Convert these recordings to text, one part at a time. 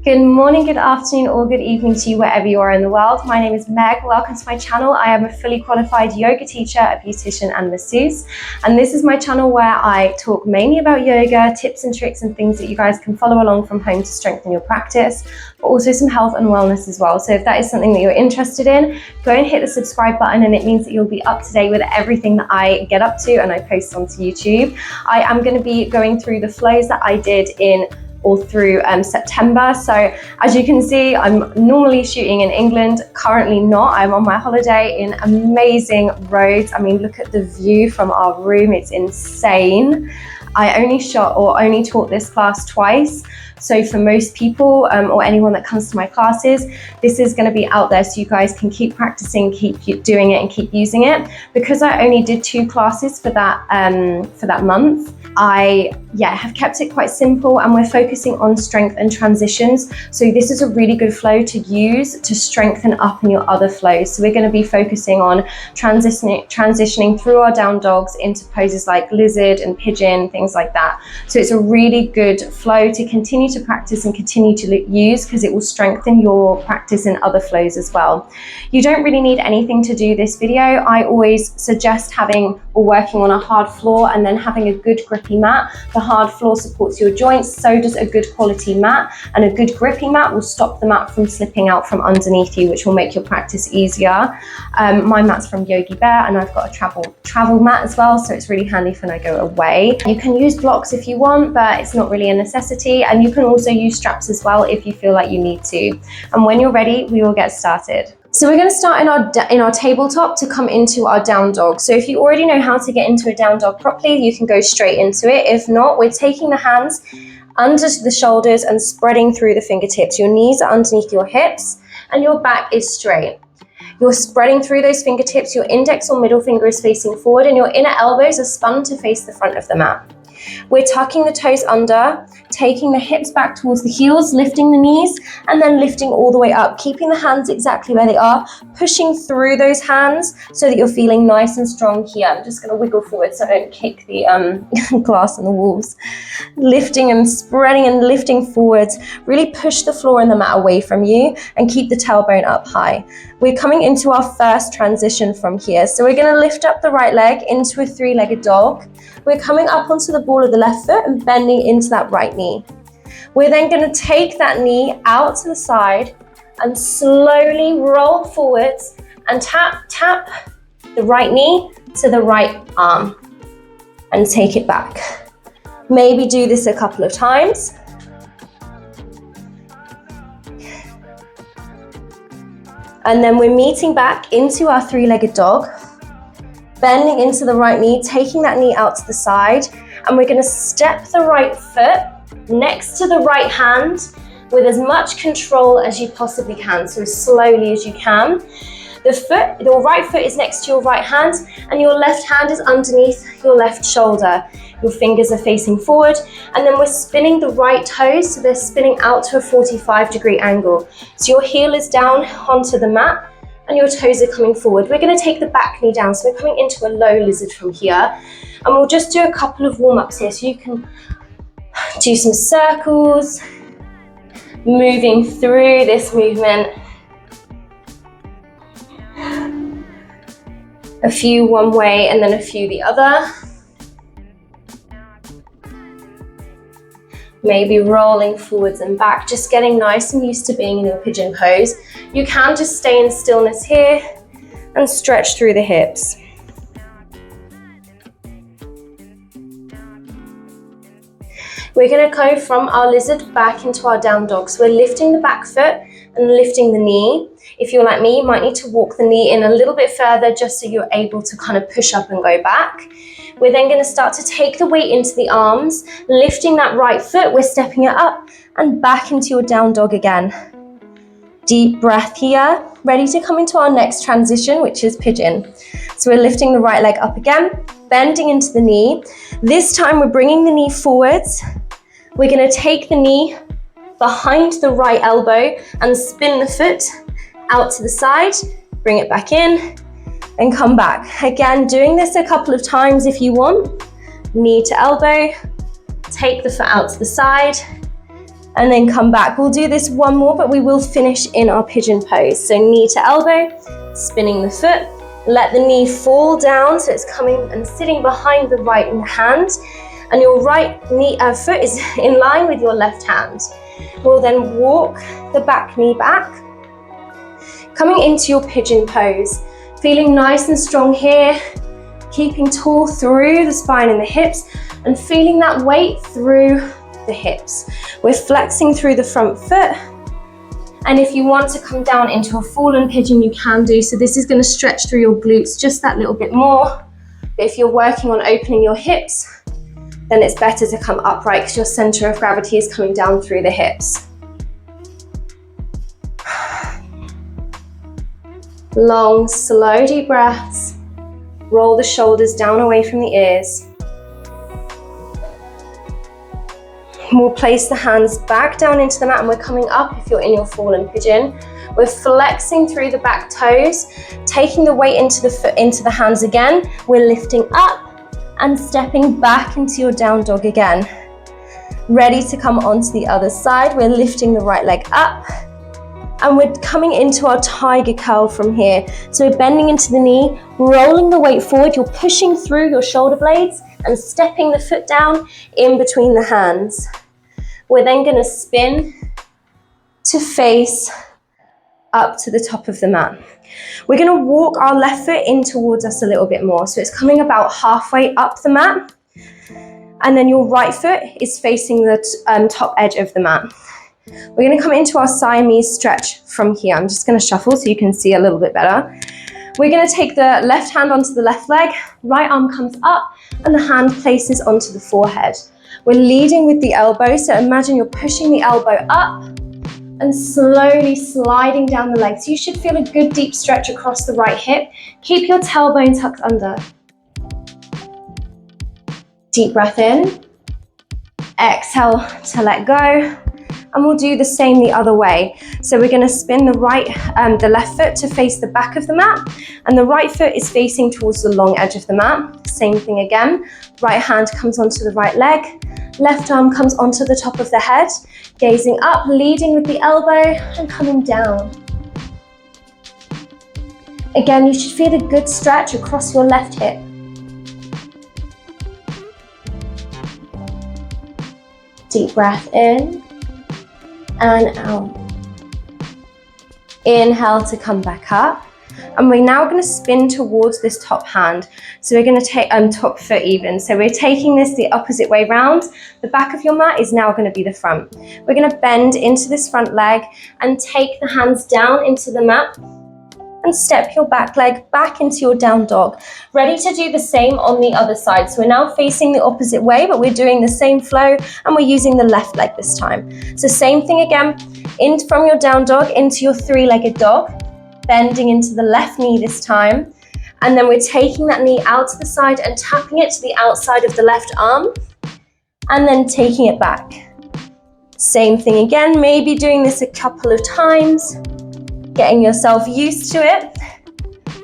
Good morning, good afternoon, or good evening to you wherever you are in the world. My name is Meg. Welcome to my channel. I am a fully qualified yoga teacher, a beautician and masseuse. And this is my channel where I talk mainly about yoga, tips and tricks and things that you guys can follow along from home to strengthen your practice, but also some health and wellness as well. So if that is something that you're interested in, go and hit the subscribe button and it means that you'll be up to date with everything that I get up to and I post onto YouTube. I am going to be going through the flows that I did in all through September. So as you can see, I'm normally shooting in England, currently not. I'm on my holiday in amazing Rhodes. I mean, look at the view from our room, it's insane. I only taught this class twice. So for most people or anyone that comes to my classes, this is going to be out there so you guys can keep practicing, keep doing it and keep using it. Because I only did 2 classes for that month, I have kept it quite simple and we're focusing on strength and transitions. So this is a really good flow to use to strengthen up in your other flows. So we're going to be focusing on transitioning through our down dogs into poses like lizard and pigeon, things like that. So it's a really good flow to continue to practice and continue to use because it will strengthen your practice in other flows as well. You don't really need anything to do this video. I always suggest having or working on a hard floor and then having a good grippy mat. The hard floor supports your joints, so does a good quality mat, and a good grippy mat will stop the mat from slipping out from underneath you, which will make your practice easier. My mat's from Yogi Bear and I've got a travel mat as well, so it's really handy for when I go away. You can use blocks if you want, but it's not really a necessity, and you can also use straps as well if you feel like you need to. And when you're ready, we will get started. So we're going to start in our tabletop to come into our down dog. So if you already know how to get into a down dog properly, you can go straight into it. If not, we're taking the hands under the shoulders and spreading through the fingertips. Your knees are underneath your hips and your back is straight. You're spreading through those fingertips, your index or middle finger is facing forward and your inner elbows are spun to face the front of the mat. We're tucking the toes under, taking the hips back towards the heels, lifting the knees, and then lifting all the way up, keeping the hands exactly where they are, pushing through those hands so that you're feeling nice and strong here. I'm just going to wiggle forward so I don't kick the glass on the walls. Lifting and spreading and lifting forwards. Really push the floor and the mat away from you and keep the tailbone up high. We're coming into our first transition from here. So we're going to lift up the right leg into a 3-legged dog. We're coming up onto the ball of the left foot and bending into that right knee. We're then going to take that knee out to the side and slowly roll forwards and tap the right knee to the right arm and take it back. Maybe do this a couple of times. And then we're meeting back into our 3-legged dog. Bending into the right knee, taking that knee out to the side, and we're going to step the right foot next to the right hand with as much control as you possibly can, so as slowly as you can. Your right foot is next to your right hand and your left hand is underneath your left shoulder. Your fingers are facing forward and then we're spinning the right toes, so they're spinning out to a 45-degree angle. So your heel is down onto the mat and your toes are coming forward. We're going to take the back knee down, so we're coming into a low lizard from here. And we'll just do a couple of warm-ups here, so you can do some circles, moving through this movement. A few one way and then a few the other. Maybe rolling forwards and back, just getting nice and used to being in your pigeon pose. You can just stay in stillness here and stretch through the hips. We're going to go from our lizard back into our down dog. So we're lifting the back foot and lifting the knee. If you're like me, you might need to walk the knee in a little bit further just so you're able to kind of push up and go back. We're then going to start to take the weight into the arms, lifting that right foot, we're stepping it up and back into your down dog again. Deep breath here, ready to come into our next transition, which is pigeon. So we're lifting the right leg up again, bending into the knee. This time we're bringing the knee forwards. We're going to take the knee behind the right elbow and spin the foot out to the side, bring it back in and come back. Again, doing this a couple of times if you want. Knee to elbow, take the foot out to the side, and then come back. We'll do this one more, but we will finish in our pigeon pose. So knee to elbow, spinning the foot, let the knee fall down so it's coming and sitting behind the right hand, and your right knee foot is in line with your left hand. We'll then walk the back knee back, coming into your pigeon pose, feeling nice and strong here, keeping tall through the spine and the hips, and feeling that weight through the hips. We're flexing through the front foot, and if you want to come down into a fallen pigeon, you can do. So this is going to stretch through your glutes just that little bit more. But if you're working on opening your hips, then it's better to come upright because your center of gravity is coming down through the hips. Long, slow, deep breaths. Roll the shoulders down away from the ears. We'll place the hands back down into the mat, and we're coming up if you're in your fallen pigeon. We're flexing through the back toes, taking the weight into the foot, into the hands again. We're lifting up and stepping back into your down dog again. Ready to come onto the other side. We're lifting the right leg up, and we're coming into our tiger curl from here. So we're bending into the knee, rolling the weight forward. You're pushing through your shoulder blades and stepping the foot down in between the hands. We're then going to spin to face up to the top of the mat. We're going to walk our left foot in towards us a little bit more. So it's coming about halfway up the mat. And then your right foot is facing the top edge of the mat. We're going to come into our Siamese stretch from here. I'm just going to shuffle so you can see a little bit better. We're going to take the left hand onto the left leg, right arm comes up, and the hand places onto the forehead. We're leading with the elbow, so imagine you're pushing the elbow up and slowly sliding down the leg. So you should feel a good deep stretch across the right hip. Keep your tailbone tucked under. Deep breath in. Exhale to let go. And we'll do the same the other way. So we're going to spin the left foot to face the back of the mat, and the right foot is facing towards the long edge of the mat. Same thing again. Right hand comes onto the right leg, left arm comes onto the top of the head, gazing up, leading with the elbow and coming down. Again, you should feel a good stretch across your left hip. Deep breath in and out. Inhale to come back up, and we're now going to spin towards this top hand. So we're going to take top foot even. So we're taking this the opposite way round. The back of your mat is now going to be the front. We're going to bend into this front leg and take the hands down into the mat and step your back leg back into your down dog. Ready to do the same on the other side. So we're now facing the opposite way, but we're doing the same flow, and we're using the left leg this time. So same thing again, in from your down dog into your three-legged dog, bending into the left knee this time, and then we're taking that knee out to the side and tapping it to the outside of the left arm, and then taking it back. Same thing again, maybe doing this a couple of times, getting yourself used to it,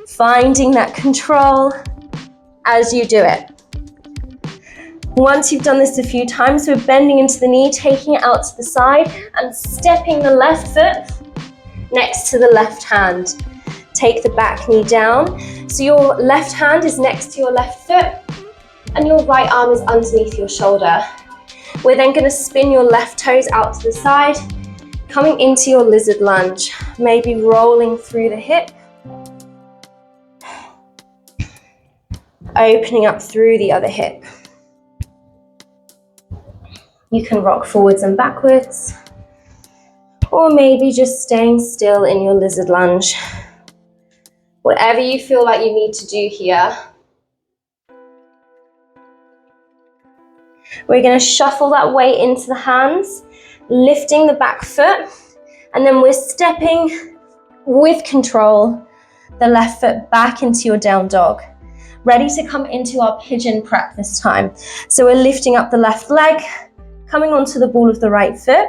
finding that control as you do it. Once you've done this a few times, we're bending into the knee, taking it out to the side and stepping the left foot next to the left hand. Take the back knee down. So your left hand is next to your left foot and your right arm is underneath your shoulder. We're then going to spin your left toes out to the side, coming into your lizard lunge, maybe rolling through the hip, opening up through the other hip. You can rock forwards and backwards, or maybe just staying still in your lizard lunge. Whatever you feel like you need to do here. We're going to shuffle that weight into the hands, lifting the back foot, and then we're stepping with control the left foot back into your down dog. Ready to come into our pigeon prep this time. So we're lifting up the left leg, coming onto the ball of the right foot,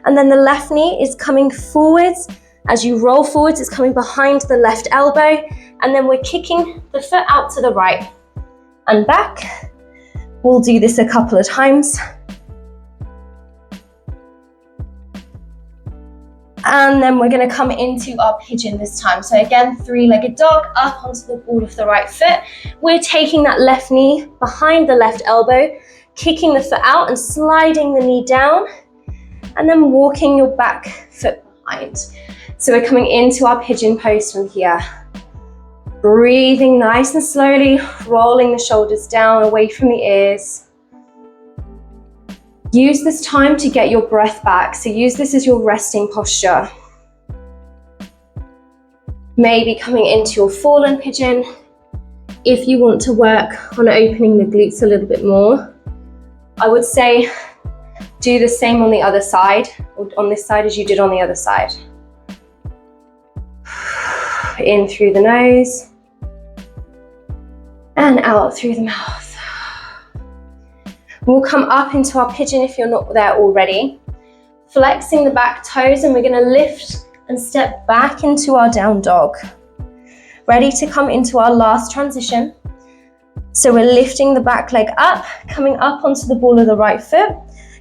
and then the left knee is coming forwards. As you roll forwards, it's coming behind the left elbow, and then we're kicking the foot out to the right and back. We'll do this a couple of times. And then we're going to come into our pigeon this time. So again, three-legged dog, up onto the ball of the right foot. We're taking that left knee behind the left elbow, kicking the foot out and sliding the knee down, and then walking your back foot behind. So we're coming into our pigeon pose from here. Breathing nice and slowly, rolling the shoulders down away from the ears. Use this time to get your breath back. So use this as your resting posture. Maybe coming into your fallen pigeon. If you want to work on opening the glutes a little bit more, I would say do the same on the other side, or on this side as you did on the other side. In through the nose and out through the mouth. We'll come up into our pigeon if you're not there already. Flexing the back toes, and we're going to lift and step back into our down dog. Ready to come into our last transition. So we're lifting the back leg up, coming up onto the ball of the right foot.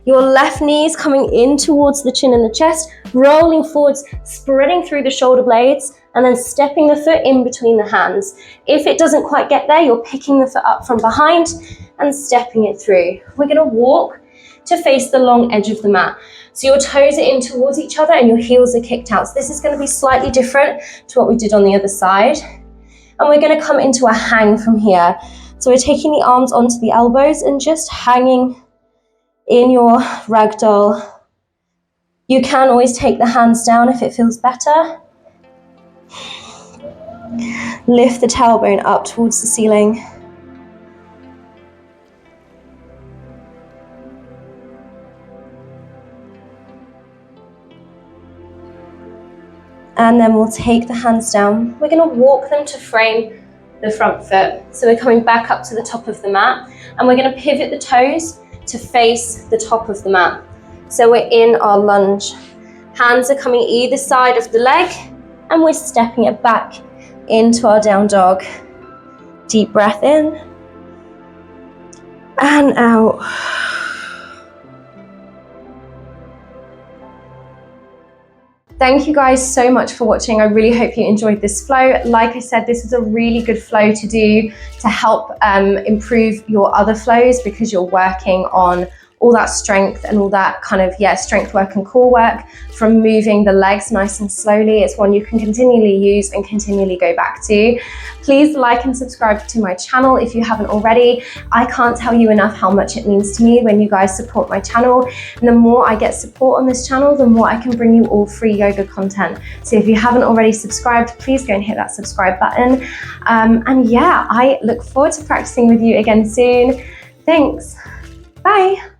Your left knee is coming in towards the chin and the chest, rolling forwards, spreading through the shoulder blades, and then stepping the foot in between the hands. If it doesn't quite get there, you're picking the foot up from behind and stepping it through. We're going to walk to face the long edge of the mat. So your toes are in towards each other and your heels are kicked out. So this is going to be slightly different to what we did on the other side. And we're going to come into a hang from here. So we're taking the arms onto the elbows and just hanging in your ragdoll. You can always take the hands down if it feels better. Lift the tailbone up towards the ceiling. And then we'll take the hands down. We're going to walk them to frame the front foot. So we're coming back up to the top of the mat, and we're going to pivot the toes to face the top of the mat. So we're in our lunge. Hands are coming either side of the leg, and we're stepping it back into our down dog. Deep breath in and out. Thank you guys so much for watching. I really hope you enjoyed this flow. Like I said, this is a really good flow to do to help improve your other flows, because you're working on all that strength and all that kind of, strength work and core work from moving the legs nice and slowly. It's one you can continually use and continually go back to. Please like and subscribe to my channel if you haven't already. I can't tell you enough how much it means to me when you guys support my channel. And the more I get support on this channel, the more I can bring you all free yoga content. So if you haven't already subscribed, please go and hit that subscribe button. And yeah, I look forward to practicing with you again soon. Thanks. Bye.